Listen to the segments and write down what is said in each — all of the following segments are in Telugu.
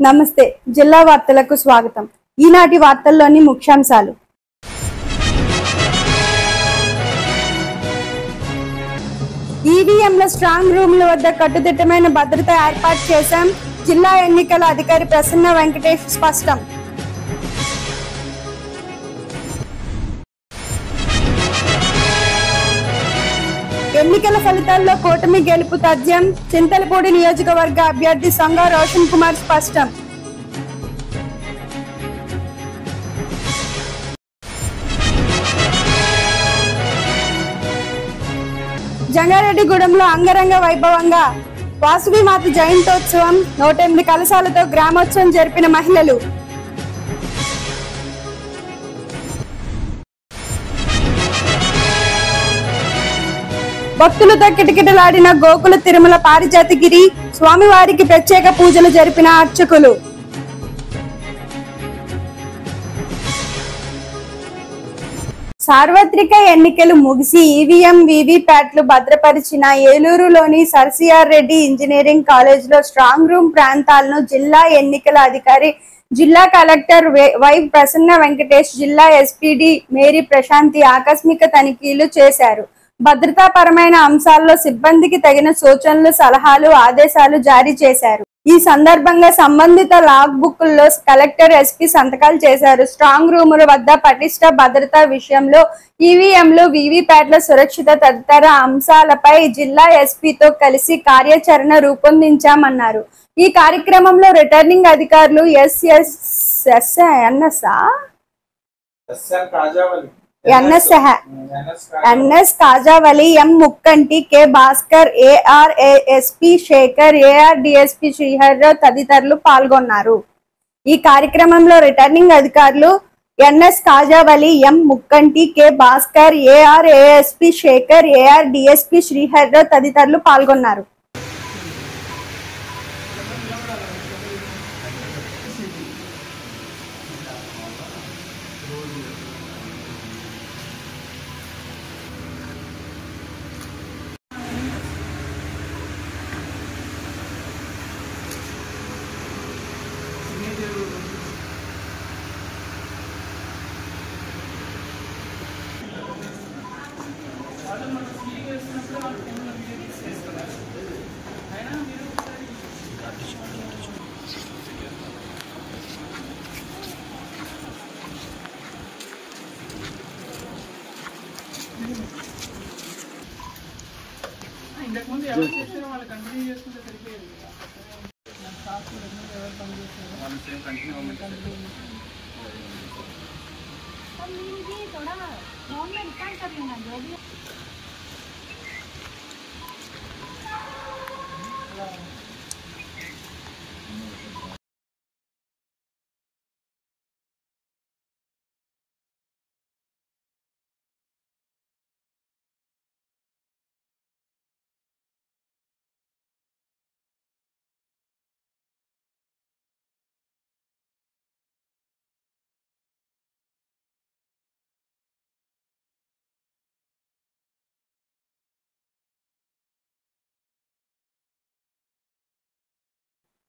నమస్తే జిల్లా వార్తలకు స్వాగతం। ఈనాటి వార్తల్లోని ముఖ్యాంశాలు। ఈవీఎంల స్ట్రాంగ్ రూమ్ల వద్ద కట్టుదిట్టమైన భద్రత ఏర్పాటు చేశాం। జిల్లా ఎన్నికల అధికారి ప్రసన్న వెంకటేష్ స్పష్టం। ఎన్నికల ఫలితాల్లో కూటమి గెలుపు తథ్యం। చింతలపూడి నియోజకవర్గ అభ్యర్థి సంగా రోషన్ కుమార్ స్పష్టం। జంగారెడ్డిగూడెంలో అంగరంగ వైభవంగా వాసవిమాత జయంతోత్సవం 108 కలశాలతో గ్రామోత్సవం జరిపిన మహిళలు। భక్తులతో కిటకిటలాడిన గోకుల తిరుమల పారిజాతగిరి స్వామివారికి ప్రత్యేక పూజలు జరిపిన అర్చకులు। సార్వత్రిక ఎన్నికలు ముగిసి ఈవీఎం వీవీప్యాట్లు భద్రపరిచిన ఏలూరులోని సర్ సిఆర్ రెడ్డి ఇంజనీరింగ్ కాలేజీలో స్ట్రాంగ్ రూమ్ ప్రాంతాలను జిల్లా ఎన్నికల అధికారి జిల్లా కలెక్టర్ వై ప్రసన్న వెంకటేష్, జిల్లా ఎస్పీడీ మేరీ ప్రశాంతి ఆకస్మిక తనిఖీలు చేశారు। భద్రతాపరమైన అంశాల్లో సిబ్బందికి తగిన సూచనలు, సలహాలు, ఆదేశాలు జారీ చేశారు। ఈ సందర్భంగా సంబంధిత లాగ్ బుక్ల్లో కలెక్టర్, ఎస్పీ సంతకాలు చేశారు। స్ట్రాంగ్ రూముల వద్ద పటిష్ట భద్రతా విషయంలో ఈవీఎంలు, వీవీప్యాట్ల సురక్షిత తదితర అంశాలపై జిల్లా ఎస్పీతో కలిసి కార్యాచరణ రూపొందించామన్నారు। ఈ కార్యక్రమంలో రిటర్నింగ్ అధికారులు NS Kajavali, M Mukkanti, K Bhaskar, ARASP Shekhar, AR DSP Sriharrao తదితరులు పాల్గొన్నారు। ఈ కార్యక్రమంలో రిటర్నింగ్ అధికారులు NS Kajavali, M Mukkanti, K Bhaskar, ARASP Shekhar, AR DSP Sriharrao తదితరులు పాల్గొన్నారు।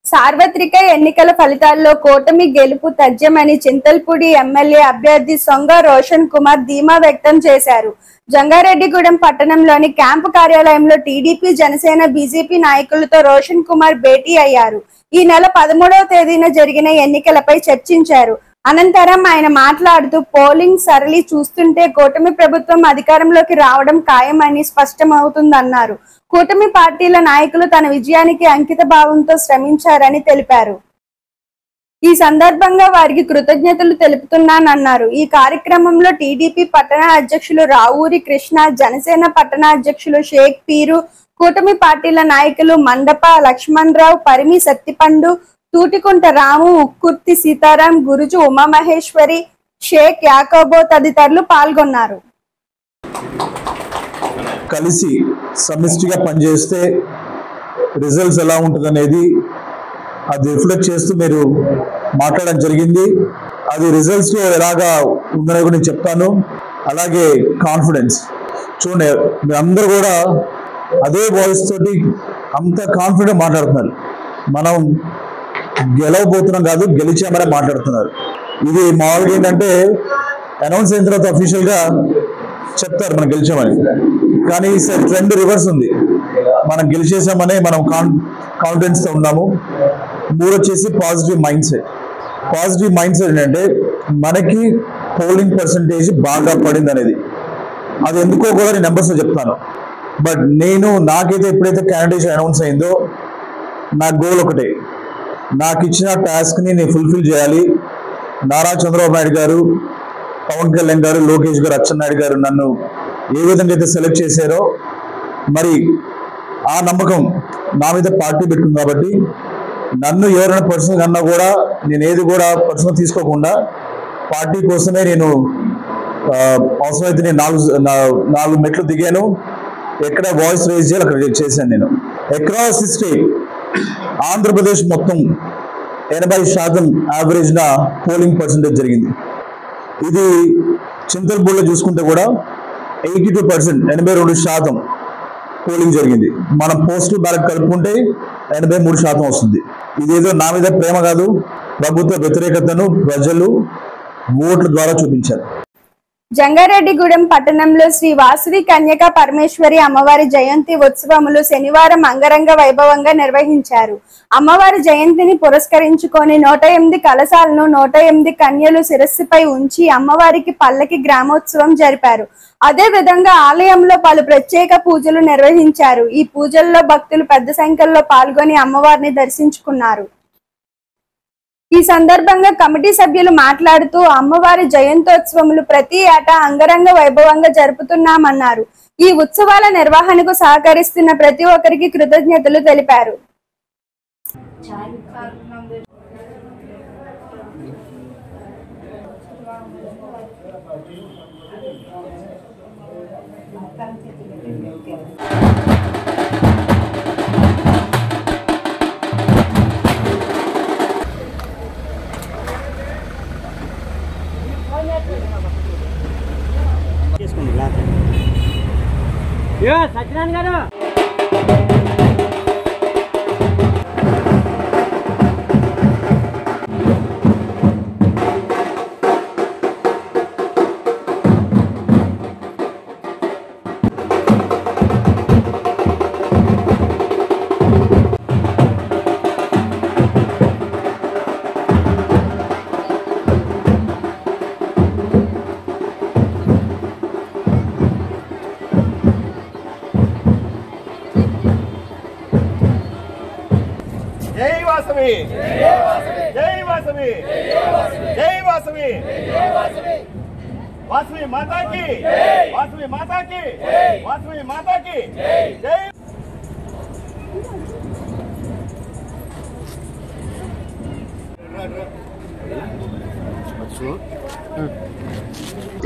సార్వత్రిక ఎన్నికల ఫలితాల్లో కూటమి గెలుపు తథ్యమని చింతలపూడి ఎమ్మెల్యే అభ్యర్థి సంగా రోషన్ కుమార్ ధీమా వ్యక్తం చేశారు। జంగారెడ్డిగూడెం పట్టణంలోని క్యాంపు కార్యాలయంలో టీడీపీ, జనసేన, బీజేపీ నాయకులతో రోషన్ కుమార్ భేటీ అయ్యారు। ఈ నెల 13వ తేదీన జరిగిన ఎన్నికలపై చర్చించారు। అనంతరం ఆయన మాట్లాడుతూ పోలింగ్ సరళి చూస్తుంటే కూటమి ప్రభుత్వం అధికారంలోకి రావడం ఖాయమని స్పష్టమవుతుందన్నారు। కూటమి పార్టీల నాయకులు తన విజయానికి అంకిత భావంతో శ్రమించారని తెలిపారు। ఈ సందర్భంగా వారికి కృతజ్ఞతలు తెలుపుతున్నానన్నారు। ఈ కార్యక్రమంలో టీడీపీ పట్టణ అధ్యక్షులు రావూరి కృష్ణ, జనసేన పట్టణ అధ్యక్షులు షేక్ పీరు, కూటమి పార్టీల నాయకులు మండప లక్ష్మణరావు, పరిమి సత్తిపండు, తూటికుంట రాము, ఉక్కుర్తి సీతారాం, గురుజు ఉమామహేశ్వరి, షేక్ యాకోబో తదితరులు పాల్గొన్నారు। కలిసి సమిష్టిగా పనిచేస్తే రిజల్ట్స్ ఎలా ఉంటుందనేది అది రిఫ్లెక్ట్ చేస్తూ మీరు మాట్లాడడం జరిగింది। అది రిజల్ట్స్ లో ఎలాగా ఉందనే కూడా నేను చెప్తాను। అలాగే కాన్ఫిడెన్స్ చూడండి, మీరందరూ కూడా అదే వాయిస్ తోటి అంత కాన్ఫిడెంట్ మాట్లాడుతున్నారు। మనం గెలవబోతున్నాం కాదు, గెలిచామని మాట్లాడుతున్నారు. ఇది మామూలుగా ఏంటంటే అనౌన్స్ అయిన తర్వాత అఫీషియల్ గా చెప్తారు మనం గెలిచామని, కానీ ట్రెండ్ రివర్స్ ఉంది. మనం గెలిచేసామనే మనం కాన్ఫిడెన్స్ తో ఉన్నాము. మూడు వచ్చేసి positive mind set. Positive mind set ఏంటంటే మనకి పోలింగ్ పర్సంటేజ్ బాగా పడింది అనేది. అది ఎందుకో కూడా నేను నెంబర్స్ చెప్తాను. బట్ నాకైతే ఎప్పుడైతే క్యాండిడేట్ అనౌన్స్ అయిందో నా గోల్ ఒకటే, నాకు ఇచ్చిన టాస్క్ని నేను ఫుల్ఫిల్ చేయాలి. నారా చంద్రబాబు నాయుడు గారు, పవన్ కళ్యాణ్ గారు, లోకేష్ గారు, అచ్చెన్నాయుడు గారు నన్ను ఏ విధంగా అయితే సెలెక్ట్ చేశారో మరి ఆ నమ్మకం నా మీద పార్టీ పెట్టుకుంది. కాబట్టి నన్ను ఎవరైనా పర్సనల్ కన్నా కూడా నేను ఏది కూడా పర్సనల్ తీసుకోకుండా పార్టీ కోసమే నేను అవసరమైతే నేను నాలుగు మెట్లు దిగాను. ఎక్కడ వాయిస్ రైజ్ చేయాలి అక్కడ చేశాను. నేను అక్రాస్ ది స్టేట్ ఆంధ్రప్రదేశ్ మొత్తం 80% యావరేజ్ నా పోలింగ్ పర్సంటేజ్ జరిగింది. ఇది చింతల్పూడిలో చూసుకుంటే కూడా 82%, 82% పోలింగ్ జరిగింది. మనం పోస్టల్ బ్యాలెట్ కలుపుకుంటే 83% వస్తుంది. ఇదేదో నా మీద ప్రేమ కాదు, ప్రభుత్వ వ్యతిరేకతను ప్రజలు ఓట్ల ద్వారా చూపించారు. జంగారెడ్డిగూడెం పట్టణంలో శ్రీ వాసవి కన్యకా పరమేశ్వరి అమ్మవారి జయంతి ఉత్సవములు శనివారం అంగరంగ వైభవంగా నిర్వహించారు. అమ్మవారి జయంతిని పురస్కరించుకొని 108 కలశాలను 108 కన్యలు శిరస్సుపై ఉంచి అమ్మవారికి పల్లకి గ్రామోత్సవం జరిపారు. అదే విధంగా ఆలయంలో పలు ప్రత్యేక పూజలు నిర్వహించారు. ఈ పూజల్లో భక్తులు పెద్ద సంఖ్యలో పాల్గొని అమ్మవారిని దర్శించుకున్నారు. ఈ సందర్భంగా కమిటీ సభ్యులు మాట్లాడుతూ అమ్మవారి జయంతోత్సవములు ప్రతి ఏటా అంగరంగ వైభవంగా జరుపుతున్నామన్నారు. ఈ ఉత్సవాల నిర్వహణకు సహకరిస్తున్న ప్రతి ఒక్కరికి కృతజ్ఞతలు తెలిపారు. సత్యనారాయణ గారు जय वासवी जय वासवी जय वासवी वासवी माता की वासवी माता की वासवी माता की जय।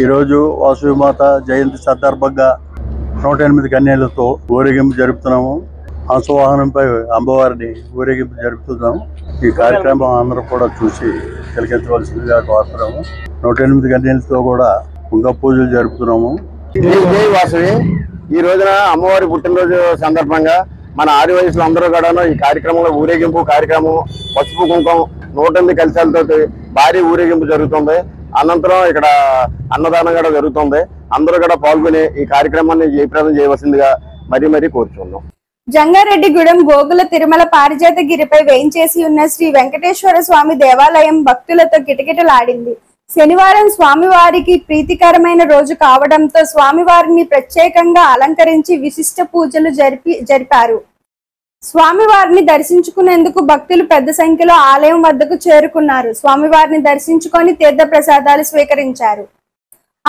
ఈరోజు వాసవి మాత జయంతి సందర్భంగా 108 కన్యలతో ఊరేగింపు జరుపుతున్నాము. హంసవాహనంపై అమ్మవారిని ఊరేగింపు జరుపుతున్నాము. ఈ కార్యక్రమం అందరూ కూడా చూసి తిలకించవలసిందిగా కోరుతున్నాము. 108 కన్యలతో కూడా కుంగ పూజలు జరుపుతున్నాము. జై వాసవి. ఈ రోజున అమ్మవారి పుట్టినరోజు సందర్భంగా మన ఆది వయసులో అందరూ కూడా ఈ కార్యక్రమంలో ఊరేగింపు కార్యక్రమం పసుపు కుంకం 108 కలశాలతో భారీ ఊరేగింపు జరుగుతుంది. అనంతరం ఇక్కడ అన్నదానం కూడా జరుగుతుంది. అందరూ కూడా పాల్గొని ఈ కార్యక్రమాన్ని జయప్రదం చేయవలసిందిగా మరీ కోరుచున్నాం. జంగారెడ్డిగూడెం గోగుల తిరుమల పారిజాతగిరిపై వేయించేసి ఉన్న శ్రీ వెంకటేశ్వర స్వామి దేవాలయం భక్తులతో కిటకిటలాడింది. శనివారం స్వామివారికి ప్రీతికరమైన రోజు కావడంతో స్వామివారిని ప్రత్యేకంగా అలంకరించి విశిష్ట పూజలు జరిపారు. స్వామివారిని దర్శించుకునేందుకు భక్తులు పెద్ద సంఖ్యలో ఆలయం వద్దకు చేరుకున్నారు. స్వామివారిని దర్శించుకొని తీర్థ ప్రసాదాలు స్వీకరించారు.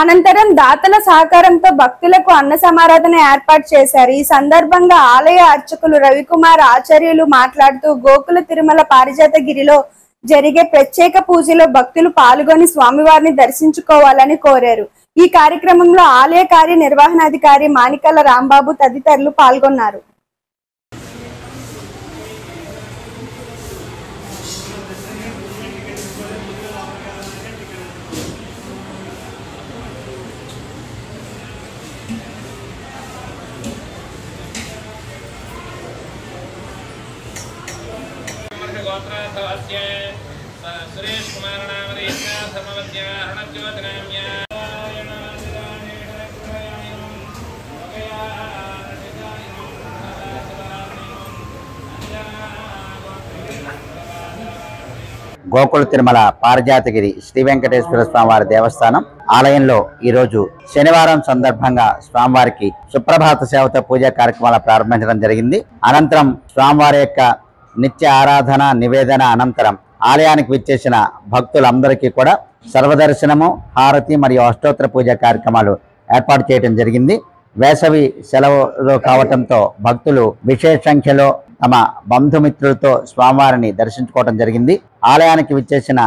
అనంతరం దాతల సహకారంతో భక్తులకు అన్న సమారాధన ఏర్పాటు చేశారు. ఈ సందర్భంగా ఆలయ అర్చకులు రవికుమార్ ఆచార్యులు మాట్లాడుతూ గోకుల తిరుమల పారిజాతగిరిలో జరిగే ప్రత్యేక పూజలో భక్తులు పాల్గొని స్వామివారిని దర్శించుకోవాలని కోరారు. ఈ కార్యక్రమంలో ఆలయ కార్యనిర్వహణాధికారి మాణికల రాంబాబు తదితరులు పాల్గొన్నారు. सुरेश कुमार नामधेयस्य धर्मवद्या हरणज्योतिनाम्या గోకుల తిరుమల పారిజాతగిరి శ్రీ వెంకటేశ్వర స్వామివారి దేవస్థానం ఆలయంలో ఈరోజు శనివారం సందర్భంగా స్వామివారికి సుప్రభాత సేవతో పూజా కార్యక్రమాలు ప్రారంభించడం జరిగింది. అనంతరం స్వామివారి యొక్క నిత్య ఆరాధన నివేదన అనంతరం ఆలయానికి విచ్చేసిన భక్తులందరికీ కూడా సర్వదర్శనము, హారతి మరియు అష్టోత్తర పూజా కార్యక్రమాలు ఏర్పాటు చేయడం జరిగింది. వేసవి సెలవులు కావటంతో భక్తులు విశేష సంఖ్యలో తమ బంధుమిత్రులతో స్వామివారిని దర్శించుకోవడం జరిగింది. ఆలయానికి విచ్చేసిన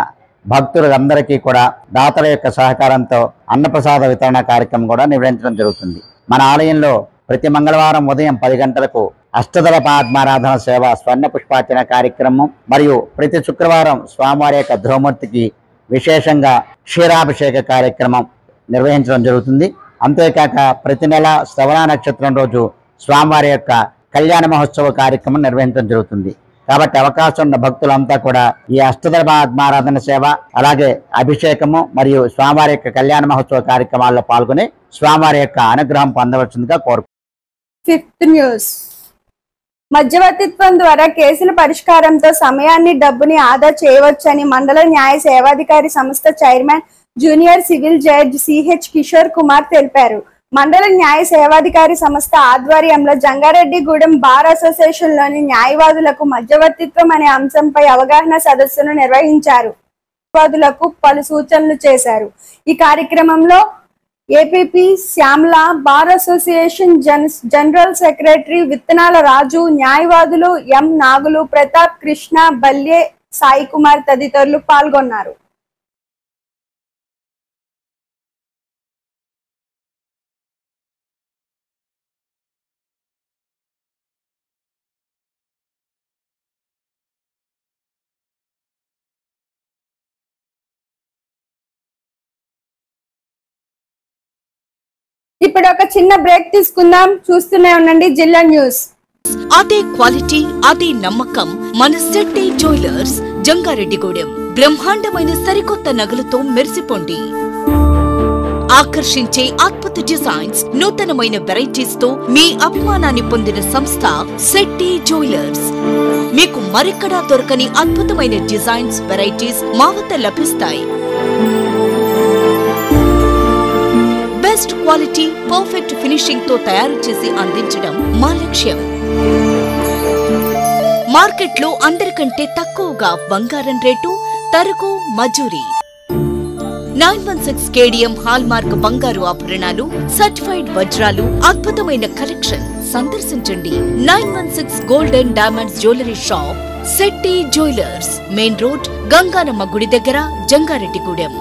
భక్తులందరికీ కూడా దాతల యొక్క సహకారంతో అన్నప్రసాద వితరణ కార్యక్రమం కూడా నిర్వహించడం జరుగుతుంది. మన ఆలయంలో ప్రతి మంగళవారం ఉదయం 10 గంటలకు అష్టదళ పద్మారాధన సేవ, స్వర్ణ పుష్పార్చన కార్యక్రమం మరియు ప్రతి శుక్రవారం స్వామివారి యొక్క ధ్రువమూర్తికి విశేషంగా క్షీరాభిషేక కార్యక్రమం నిర్వహించడం జరుగుతుంది. అంతేకాక ప్రతి నెల శ్రవణ నక్షత్రం రోజు స్వామివారి యొక్క కళ్యాణ మహోత్సవ కార్యక్రమం నిర్వహించడం జరుగుతుంది. కాబట్టి అవకాశం ఉన్న భక్తులంతా కూడా ఈ అష్టదళ పద్మారాధన సేవ, అలాగే అభిషేకము మరియు స్వామివారి యొక్క కళ్యాణ మహోత్సవ కార్యక్రమాల్లో పాల్గొని స్వామివారి యొక్క అనుగ్రహం పొందవలసిందిగా కోరుకుంటున్నాను. Fifth news. మధ్యవర్తిత్వం ద్వారా కేసుల పరిష్కారంతో సమయాన్ని, డబ్బుని ఆదా చేయవచ్చని మండల న్యాయ సేవాధికారి సంస్థ chairman junior civil judge CH Kishore Kumar తెలిపారు. మండల న్యాయ సేవాధికారి సంస్థ ఆధ్వర్యంలో జంగారెడ్డిగూడెం బార్ అసోసియేషన్ లోని న్యాయవాదులకు మధ్యవర్తిత్వం అనే అంశంపై అవగాహన సదస్సును నిర్వహించారు. న్యాయవాదులకు పలు సూచనలు చేశారు. ఈ కార్యక్రమంలో APP Shyamla, bar association general secretary Vittanala Raju, న్యాయవాదులు ఎం నాగులు, ప్రతాప్, కృష్ణ, బల్యే, సాయి కుమార్ తదితరులు పాల్గొన్నారు. ఇప్పుడు ఒక చిన్న బ్రేక్ తీసుకుందాం. చూస్తూనే ఉండండి జిల్లా న్యూస్. అదే క్వాలిటీ, అదే నమ్మకం మన శెట్టి జ్యువెలర్స్ జంగారెడ్డిగూడెం. బ్రహ్మాండమైన సరికొత్త నగలతో మెరిసిపోండి. ఆకర్షించే అద్భుత డిజైన్స్, నూతనమైన వెరైటీస్ తో మీ అభిమానాన్ని పొందిన సంస్థ శెట్టి జ్యువెలర్స్. మీకు మరెక్కడా దొరకని అద్భుతమైన డిజైన్స్, వెరైటీస్ మా వద్ద లభిస్తాయి. బెస్ట్ క్వాలిటీ, పర్ఫెక్ట్ ఫినిషింగ్ తో తయారు చేసి అందించడం మా లక్ష్యం. మార్కెట్లో అందరికంటే తక్కువగా బంగారం రేటు, తరుగు, మజూరీ. 916 కేడిఎం హాల్ మార్క్ బంగారు ఆభరణాలు, సర్టిఫైడ్ వజ్రాలు, అద్భుతమైన కలెక్షన్ సందర్శించండి. 916 gold and diamonds jewellery shop, Shetty jewellers, main road, Ganganamma గుడి దగ్గర, జంగారెడ్డిగూడెం.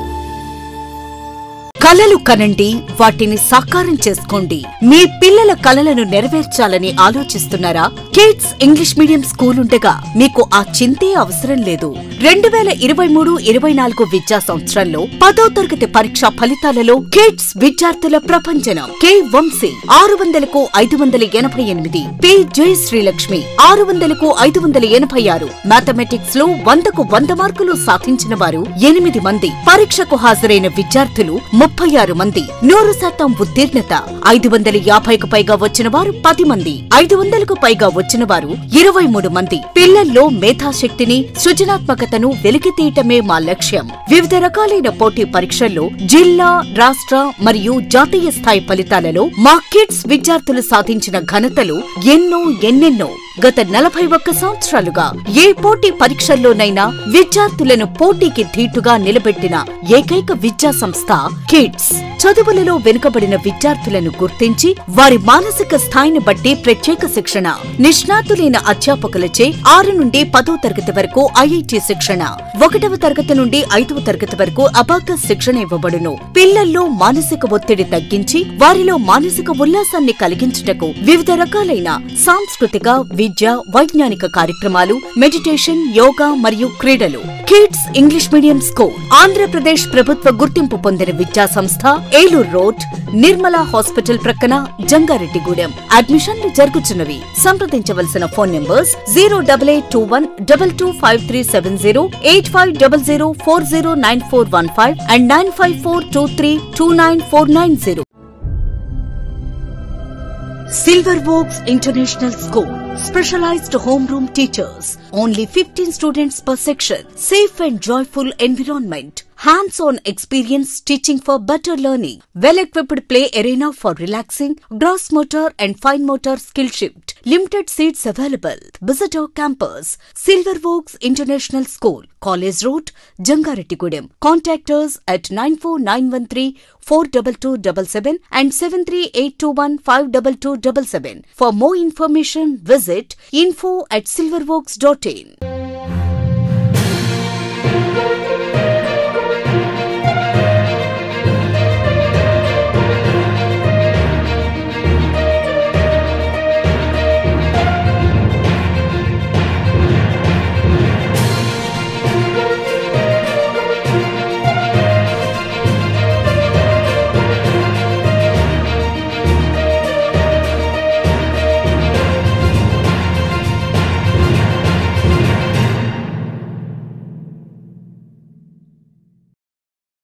కలలు కనండి, వాటిని సాకారం చేసుకోండి. మీ పిల్లల కలలను నెరవేర్చాలని ఆలోచిస్తున్నారా? కిడ్స్ ఇంగ్లీష్ మీడియం స్కూల్ ఉండగా మీకు ఆ చింతే అవసరం లేదు. 2023-24 విద్యా సంవత్సరంలో 10వ తరగతి పరీక్షా ఫలితాలలో కిడ్స్ విద్యార్థుల ప్రపంచనం. కె వంశీ 600కు 588, పి జయశ్రీలక్ష్మి 600కు 586. మ్యాథమెటిక్స్ లో 100కు 100 మార్కులు సాధించిన వారు 8 మంది. పరీక్షకు హాజరైన విద్యార్థులు 36 మంది. 100% ఉత్తీర్ణత. 550కు పైగా వచ్చిన వారు 10 మంది. 500కు పైగా వచ్చిన వారు 23 మంది. పిల్లల్లో మేధాశక్తిని, సృజనాత్మకతను వెలికితీయటమే మా లక్ష్యం. వివిధ రకాలైన పోటీ పరీక్షల్లో జిల్లా, రాష్ట్ర మరియు జాతీయ స్థాయి ఫలితాలలో మా కిడ్స్ విద్యార్థులు సాధించిన ఘనతలు ఎన్నెన్నో. గత 41 సంవత్సరాలుగా ఏ పోటీ పరీక్షల్లోనైనా విద్యార్థులను పోటీకి ధీటుగా నిలబెట్టిన ఏకైక విద్యా సంస్థ కిడ్స్. చదువులలో వెనుకబడిన విద్యార్థులను గుర్తించి వారి మానసిక స్థాయిని బట్టి ప్రత్యేక శిక్షణ, నిష్ణాతులైన అధ్యాపకులచే 6 నుండి 10వ తరగతి వరకు ఐఐటి శిక్షణ, 1వ తరగతి నుండి 5వ తరగతి వరకు అబాకస్ శిక్షణ ఇవ్వబడును. పిల్లల్లో మానసిక ఒత్తిడి తగ్గించి వారిలో మానసిక ఉల్లాసాన్ని కలిగించుటకు వివిధ రకాలైన సాంస్కృతిక, విద్య, వైజ్ఞానిక కార్యక్రమాలు, మెడిటేషన్, యోగా మరియు క్రీడలు. Kids English medium school Andhra Pradesh ప్రభుత్వ గుర్తింపు పొందిన విద్యా సంస్థ, ఏలూరు రోడ్, నిర్మలా హాస్పిటల్ ప్రక్కన, జంగారెడ్డిగూడెం. అడ్మిషన్లు జరుగుతున్నవి. సంప్రదించవలసిన phone numbers 08821225370, 8500409415 and 9542329490. Silver Oaks International School. Specialized homeroom teachers. Only 15 students per section. Safe and joyful environment. Hands-on experience teaching for better learning. Well-equipped play arena for relaxing. Gross motor and fine motor skill shift. Limited seats available. Visit our campus. Silver Oaks International School. College Road, Jangarettigudem. Contact us at 94913-42277 and 73821-52277. For more information, visit info@silveroaks.in.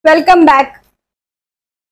Welcome back.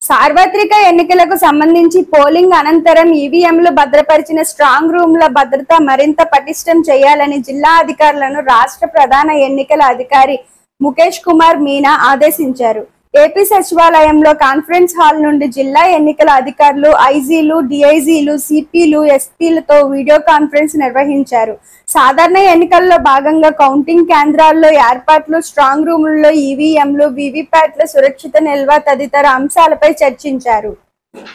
సార్వత్రిక ఎన్నికలకు సంబంధించి పోలింగ్ అనంతరం ఈవీఎంలు భద్రపరిచిన స్ట్రాంగ్ రూమ్ల భద్రత మరింత పటిష్టం చేయాలని జిల్లా అధికారులను రాష్ట్ర ప్రధాన ఎన్నికల అధికారి ముఖేష్ కుమార్ మీనా ఆదేశించారు. ఏపీ సచివాలయంలో కాన్ఫరెన్స్ హాల్ నుండి జిల్లా ఎన్నికల అధికారులు, ఐజీలు, డిఐజీలు, సిపిలు, ఎస్పీలతో వీడియో కాన్ఫరెన్స్ నిర్వహించారు. సాధారణ ఎన్నికల్లో భాగంగా కౌంటింగ్ కేంద్రాల్లో ఏర్పాట్లు, స్ట్రాంగ్ రూముల్లో ఈవీఎంలు, వీవీప్యాట్ల సురక్షిత నిల్వ తదితర అంశాలపై చర్చించారు.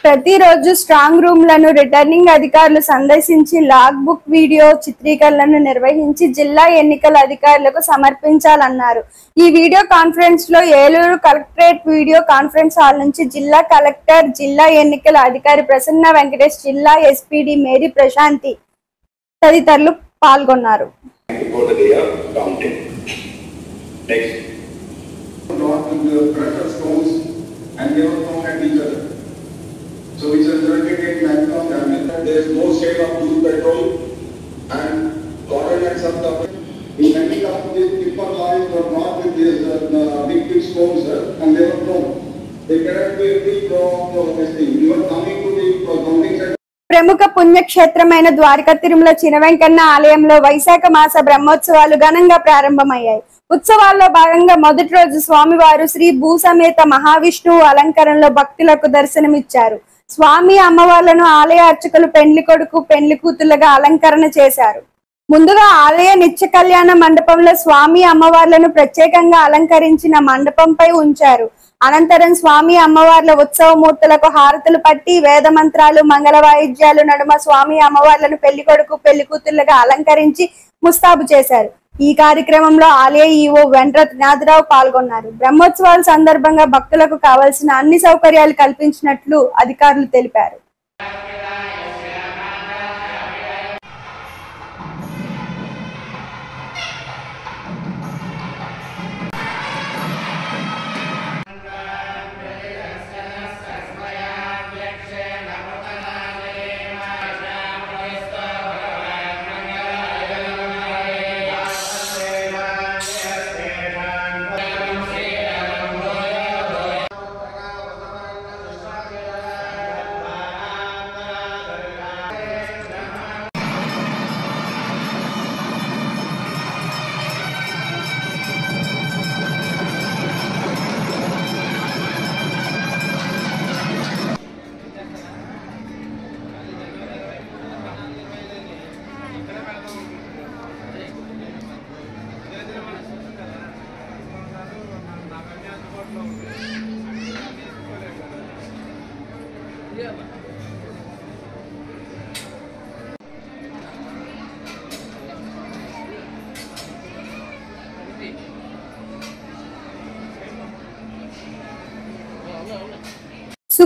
ప్రతిరోజు స్ట్రాంగ్ రూమ్లను రిటర్నింగ్ అధికారులు సందర్శించి లాగ్ బుక్ వీడియో చిత్రీకరణను నిర్వహించి జిల్లా ఎన్నికల అధికారులకు సమర్పించాలన్నారు. ఈ వీడియో కాన్ఫరెన్స్ లో Eluru collectorate video conference hall నుంచి జిల్లా కలెక్టర్, జిల్లా ఎన్నికల అధికారి ప్రసన్న వెంకటేష్, జిల్లా ఎస్పీడీ మేరీ ప్రశాంతి తదితరులు పాల్గొన్నారు. So which resulted in maximum damage. There is no shade of blue petrol and coordinates of the. In many of these tipper lorries were not with these big stones, and they were thrown. They cannot be thrown this thing. We were coming to the counting center. ప్రముఖ పుణ్యక్షేత్రమైన ద్వారకా తిరుమల చినవెంకన్న ఆలయంలో వైశాఖ మాస బ్రహ్మోత్సవాలు ఘనంగా ప్రారంభమయ్యాయి. ఉత్సవాల్లో భాగంగా మొదటి రోజు స్వామివారు శ్రీ భూసమేత మహావిష్ణువు అలంకరణలో భక్తులకు దర్శనమిచ్చారు. స్వామి అమ్మవార్లను ఆలయ అర్చకులు పెండ్లి కొడుకు, పెండ్లి కూతుళ్లుగా అలంకరణ చేశారు. ముందుగా ఆలయ నిత్య కళ్యాణ మండపంలో స్వామి అమ్మవార్లను ప్రత్యేకంగా అలంకరించిన మండపంపై ఉంచారు. అనంతరం స్వామి అమ్మవార్ల ఉత్సవమూర్తులకు హారతులు పట్టి వేద మంత్రాలు, మంగళ వాయిద్యాలు నడుమ స్వామి అమ్మవార్లను పెళ్లి కొడుకు, పెళ్లి కూతుళ్లుగా అలంకరించి ముస్తాబు చేశారు. ఈ కార్యక్రమంలో ఆలయ ఈవో వెంట్ర త్రినాథరావు పాల్గొన్నారు. బ్రహ్మోత్సవాల సందర్భంగా భక్తులకు కావలసిన అన్ని సౌకర్యాలు కల్పించినట్లు అధికారులు తెలిపారు.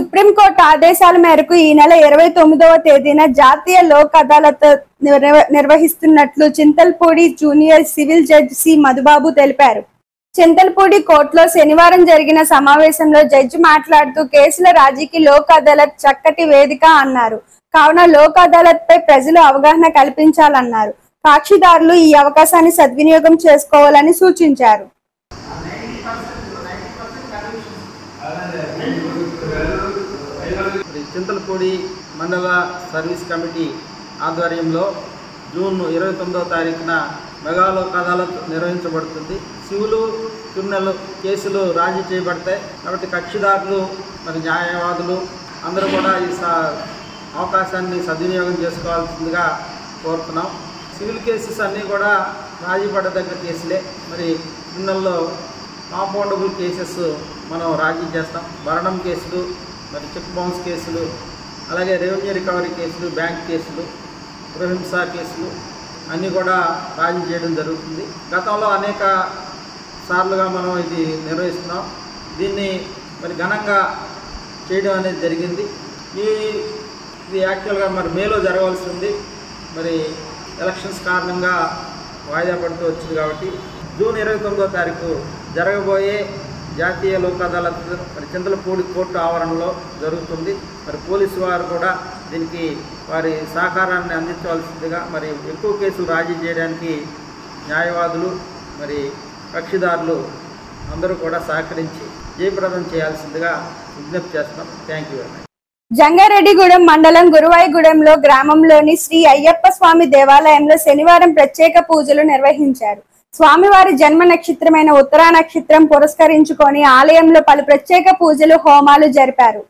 సుప్రీంకోర్టు ఆదేశాల మేరకు ఈ నెల 29వ తేదీన జాతీయ లోక్ అదాలత్ నిర్వహిస్తున్నట్లు Chintalapudi junior civil judge C Madhubabu తెలిపారు. చింతల్పూడి కోర్టులో శనివారం జరిగిన సమావేశంలో జడ్జి మాట్లాడుతూ కేసుల రాజీకి లోక్ అదాలత్ చక్కటి వేదిక అన్నారు. కావున లోక్ అదాలత్ పై ప్రజలు అవగాహన కల్పించాలన్నారు. సాక్షిదారులు ఈ అవకాశాన్ని సద్వినియోగం చేసుకోవాలని సూచించారు. చింతలపూడి మండల సర్వీస్ కమిటీ ఆధ్వర్యంలో జూన్ 29వ తారీఖున మెగా లోక్ అదాలత్ నిర్వహించబడుతుంది. సివిల్ క్రిమినల్ కేసులు రాజీ చేయబడతాయి కాబట్టి కక్షిదారులు మరి న్యాయవాదులు అందరూ కూడా ఈ అవకాశాన్ని సద్వినియోగం చేసుకోవాల్సిందిగా కోరుతున్నాం. సివిల్ కేసెస్ అన్నీ కూడా రాజీ పడదగ్గ కేసులే. మరి క్రిమినల్లో కాంపౌండబుల్ కేసెస్ మనం రాజీ చేస్తాం. మరణం కేసులు, మరి చెక్ బౌన్స్ కేసులు, అలాగే రెవెన్యూ రికవరీ కేసులు, బ్యాంక్ కేసులు, గృహహింస కేసులు అన్నీ కూడా రాజీ చేయడం జరుగుతుంది. గతంలో అనేక సార్లుగా మనం ఇది నిర్వహిస్తున్నాం. దీన్ని మరి ఘనంగా చేయడం అనేది జరిగింది. ఇది యాక్చువల్గా మరి మేలో జరగవలసి ఉంది. మరి ఎలక్షన్స్ కారణంగా వాయిదా పడుతూ వచ్చింది కాబట్టి జూన్ 29వ తారీఖు జరగబోయే జాతీయ లోక్ అదాలత్ మరి చింతలపూడి కోర్టు ఆవరణలో జరుగుతుంది. మరి పోలీసు వారు కూడా దీనికి వారి సహకారాన్ని అందించవలసిందిగా, మరి ఎక్కువ కేసులు రాజీ చేయడానికి న్యాయవాదులు మరి కక్షిదారులు అందరూ కూడా సహకరించి జయప్రదం చేయాల్సిందిగా విజ్ఞప్తి చేస్తున్నాం. Thank you very much. Jangareddygudem మండలం గురువాయిగూడెంలో గ్రామంలోని శ్రీ అయ్యప్ప స్వామి దేవాలయంలో శనివారం ప్రత్యేక పూజలు నిర్వహించారు. స్వామివారి జన్మ నక్షత్రమైన ఉత్తరా నక్షత్రం పురస్కరించుకొని ఆలయంలో పలు ప్రత్యేక పూజలు, హోమాలు జరిపారు.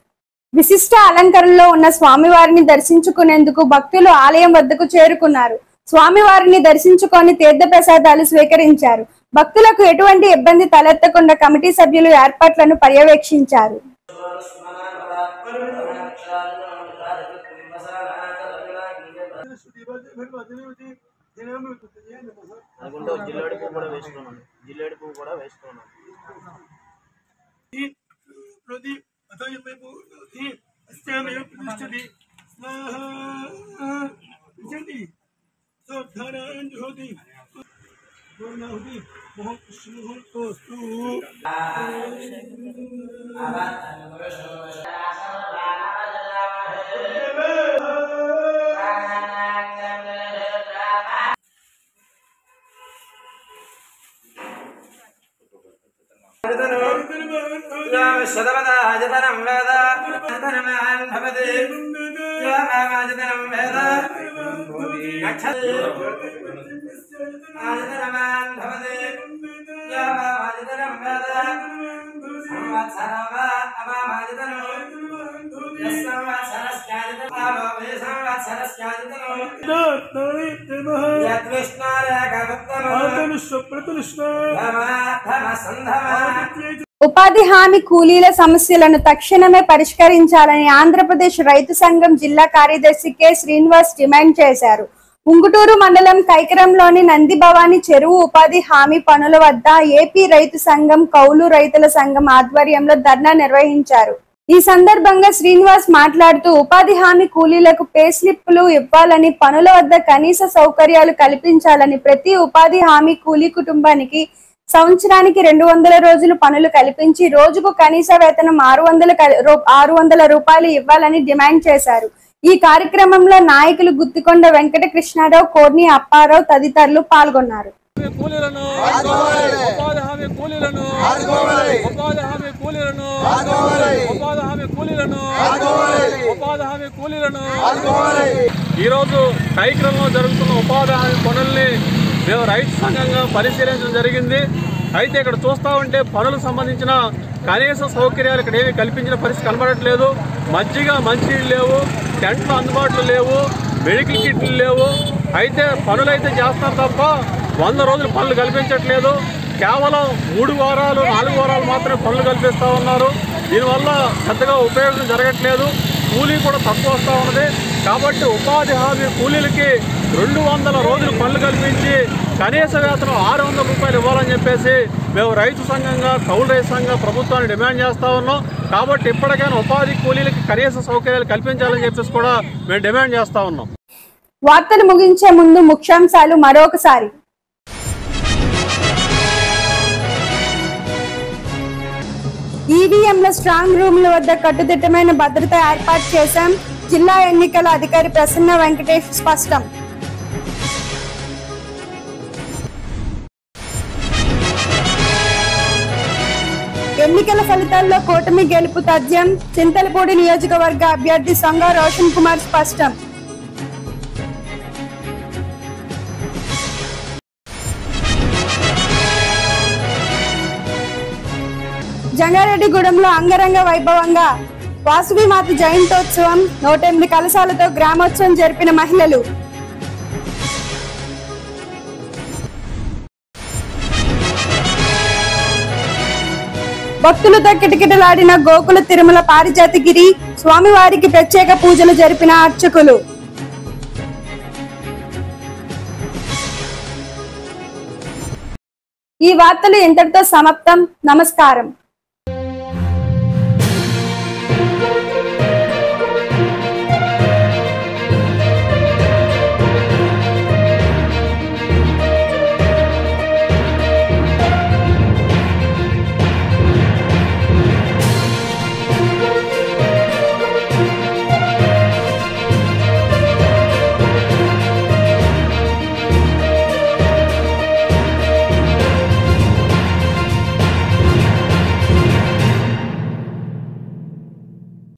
విశిష్ట అలంకరణలో ఉన్న స్వామివారిని దర్శించుకునేందుకు భక్తులు ఆలయం వద్దకు చేరుకున్నారు. స్వామివారిని దర్శించుకొని తీర్థ ప్రసాదాలు స్వీకరించారు. భక్తులకు ఎటువంటి ఇబ్బంది తలెత్తకుండా కమిటీ సభ్యులు ఏర్పాట్లను పర్యవేక్షించారు. జిల్లేడు పువ్వు కూడా వేసుకున్నాను. శతమదాజతనం వేద శతనమాన్ భవతి యామాజతనం వేద ఆజతనమాన్ భవతి యామాజతనం వేద సంవత్సరవ అమాజతనం యస్సంవత్సరస్యాజతనం అవే సంవత్సరస్యాజతనం యద్విష్ణారేకవత్తమం ధమ సంధమ. ఉపాధి హామీ కూలీల సమస్యలను తక్షణమే పరిష్కరించాలని ఆంధ్రప్రదేశ్ రైతు సంఘం జిల్లా కార్యదర్శి కె శ్రీనివాస్ డిమాండ్ చేశారు. ఉంగుటూరు మండలం కైకరంలోని నంది భవానీ చెరువు ఉపాధి హామీ పనుల వద్ద ఏపీ రైతు సంఘం, కౌలు రైతుల సంఘం ఆధ్వర్యంలో ధర్నా నిర్వహించారు. ఈ సందర్భంగా శ్రీనివాస్ మాట్లాడుతూ ఉపాధి హామీ కూలీలకు పే స్లిప్పులు ఇవ్వాలని, పనుల వద్ద కనీస సౌకర్యాలు కల్పించాలని, ప్రతి ఉపాధి హామీ కూలీ కుటుంబానికి సంవత్సరానికి 200 రోజులు పనులు కల్పించి రోజుకు కనీస వేతనం 600 రూపాయలు ఇవ్వాలని డిమాండ్ చేశారు. ఈ కార్యక్రమంలో నాయకులు గుత్తికొండ వెంకట కృష్ణారావు, కోర్ని అప్పారావు తదితరులు పాల్గొన్నారు. ఈరోజు కైకరంలో జరుగుతున్న ఉపాధి హామీ పనుల్ని మేము రైతు సంఘంగా పరిశీలించడం జరిగింది. అయితే ఇక్కడ చూస్తూ ఉంటే పనులకు సంబంధించిన కనీస సౌకర్యాలు ఇక్కడ ఏమీ కల్పించిన పరిస్థితి కనబడట్లేదు. మజ్జిగ, మంచినీళ్ళు లేవు, టెంట్లు అందుబాటులో లేవు, మెడికల్ కిట్లు లేవు. అయితే పనులు అయితే చేస్తారు తప్ప 100 రోజులు పనులు కల్పించట్లేదు. కేవలం 3 వారాలు 4 వారాలు మాత్రమే పనులు కల్పిస్తూ ఉన్నారు. దీనివల్ల పెద్దగా ఉపయోగం జరగట్లేదు. కూలీ కూడా తక్కువ వస్తూ ఉన్నది. కాబట్టి ఉపాధి హామీ కూలీలకి 200 రోజులు పనులు కల్పించి కనీస వేతనం 600 రూపాయలు ఇవ్వాలని చెప్పేసి మేము రైతు సంఘంగా కౌలు రైతు సంఘంగా ప్రభుత్వాన్ని డిమాండ్ చేస్తూ ఉన్నాం. కాబట్టి ఇప్పటికైనా ఉపాధి కూలీలకి కనీస సౌకర్యాలు కల్పించాలని చెప్పేసి కూడా మేము డిమాండ్ చేస్తూ ఉన్నాం. వార్తలు ముగించే ముందు ముఖ్యాంశాలు మరొకసారి. ఈవీఎంల స్ట్రాంగ్ రూమ్ల వద్ద కట్టుదిట్టమైన భద్రత ఏర్పాటు చేశాం. జిల్లా ఎన్నికల అధికారి ప్రసన్న వెంకటేష్ స్పష్టం. ఎన్నికల ఫలితాల్లో కూటమి గెలుపు తథ్యం. చింతలపూడి నియోజకవర్గ అభ్యర్థి సొంగ రోషన్ కుమార్ స్పష్టం. జంగారెడ్డిగూడెంలో అంగరంగ వైభవంగా వాసవిమాత జయంతోత్సవం. 108 కలశాలతో గ్రామోత్సవం జరిపిన మహిళలు. భక్తులతో కిటకిటలాడిన గోకుల తిరుమల పారిజాతగిరి. స్వామివారికి ప్రత్యేక పూజలు జరిపిన అర్చకులు. ఈ వార్తలు ఇంతటితో సమాప్తం. నమస్కారం.